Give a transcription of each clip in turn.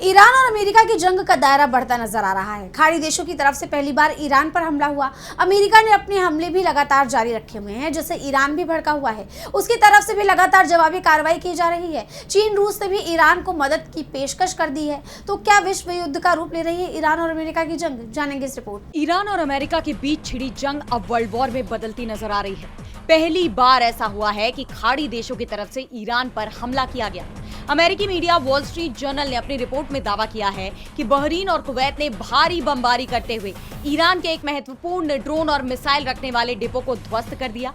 Iran और America की जंग का दायरा बढ़ता नजर आ रहा है। खाड़ी देशों की तरफ से पहली बार ईरान पर हमला हुआ। अमेरिका ने अपने हमले भी लगातार जारी रखे हुए हैं, जिससे ईरान भी भड़का हुआ है। उसकी तरफ से भी लगातार जवाबी कार्रवाई की जा रही है। चीन रूस ने भी ईरान को मदद की पेशकश कर दी है। तो क्या विश्व युद्ध का रूप ले रही है ईरान और अमेरिका की जंग? जानेंगे इस रिपोर्ट। ईरान और अमेरिका के बीच छिड़ी जंग अब वर्ल्ड वॉर में बदलती नजर आ रही है। पहली बार ऐसा हुआ है कि खाड़ी देशों की तरफ से ईरान पर हमला किया गया। अमेरिकी मीडिया वॉल स्ट्रीट जर्नल ने अपनी रिपोर्ट में दावा किया है कि बहरीन और कुवैत ने भारी बमबारी करते हुए ईरान के एक महत्वपूर्ण ड्रोन और मिसाइल रखने वाले डिपो को ध्वस्त कर दिया।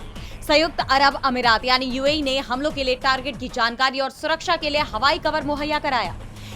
संयुक्त अरब अमीरात यानी यूएई ने हमलों के लिए टारगेट की जानकारी और सुरक्षा के लिए हवाई कवर मुहैया कराया।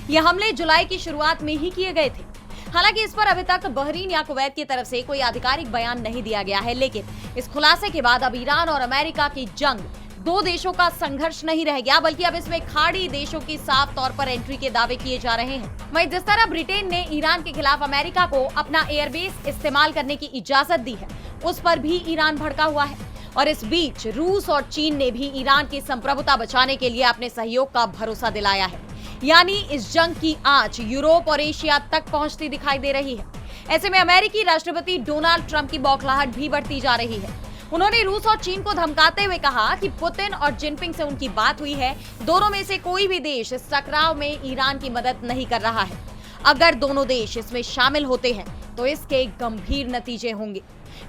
ये हमले जुलाई की शुरुआत में ही किए गए थे। हालांकि इस पर अभी तक बहरीन या कुवैत की तरफ से कोई आधिकारिक बयान नहीं दिया गया है, लेकिन इस खुलासे के बाद अब ईरान और अमेरिका की जंग दो देशों का संघर्ष नहीं रह गया, बल्कि अब इसमें खाड़ी देशों की साफ तौर पर एंट्री के दावे किए जा रहे हैं। वहीं जिस तरह ब्रिटेन ने ईरान के खिलाफ अमेरिका को अपना एयरबेस इस्तेमाल करने की इजाजत दी है, उस पर भी ईरान भड़का हुआ है। और इस बीच रूस और चीन ने भी ईरान की संप्रभुता बचाने के लिए अपने सहयोग का भरोसा दिलाया है। यानी इस जंग की आंच यूरोप और एशिया तक पहुंचती दिखाई दे रही है। ऐसे में अमेरिकी राष्ट्रपति डोनाल्ड ट्रंप की बौखलाहट भी बढ़ती जा रही है। उन्होंने रूस और चीन को धमकाते हुए कहा कि पुतिन और जिनपिंग से उनकी बात हुई है। दोनों में से कोई भी देश इस टकराव में ईरान की मदद नहीं कर रहा है। अगर दोनों देश इसमें शामिल होते हैं तो इसके गंभीर नतीजे होंगे।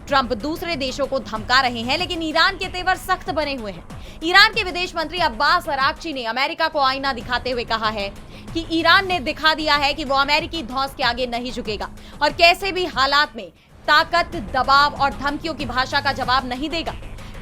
ट्रंप दूसरे देशों को धमका रहे हैं, लेकिन ईरान के तेवर सख्त बने हुए हैं। ईरान के विदेश मंत्री अब्बास अरागची ने अमेरिका को आईना दिखाते हुए कहा है कि ईरान ने दिखा दिया है कि वो अमेरिकी धौंस के आगे नहीं झुकेगा और कैसे भी हालात में ताकत, दबाव और धमकियों की भाषा का जवाब नहीं देगा।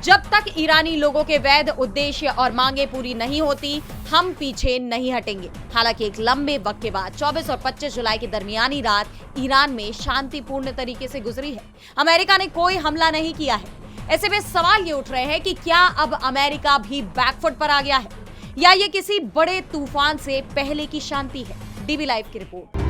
जब तक ईरानी लोगों के वैध उद्देश्य और मांगे पूरी नहीं होती, हम पीछे नहीं हटेंगे। हालांकि एक लंबे वक्त के बाद 24 और 25 जुलाई की दरमियानी रात ईरान में शांतिपूर्ण तरीके से गुजरी है। अमेरिका ने कोई हमला नहीं किया है। ऐसे में सवाल ये उठ रहे हैं कि क्या अब अमेरिका भी बैकफुट पर आ गया है या ये किसी बड़े तूफान से पहले की शांति है। डीवी लाइव की रिपोर्ट।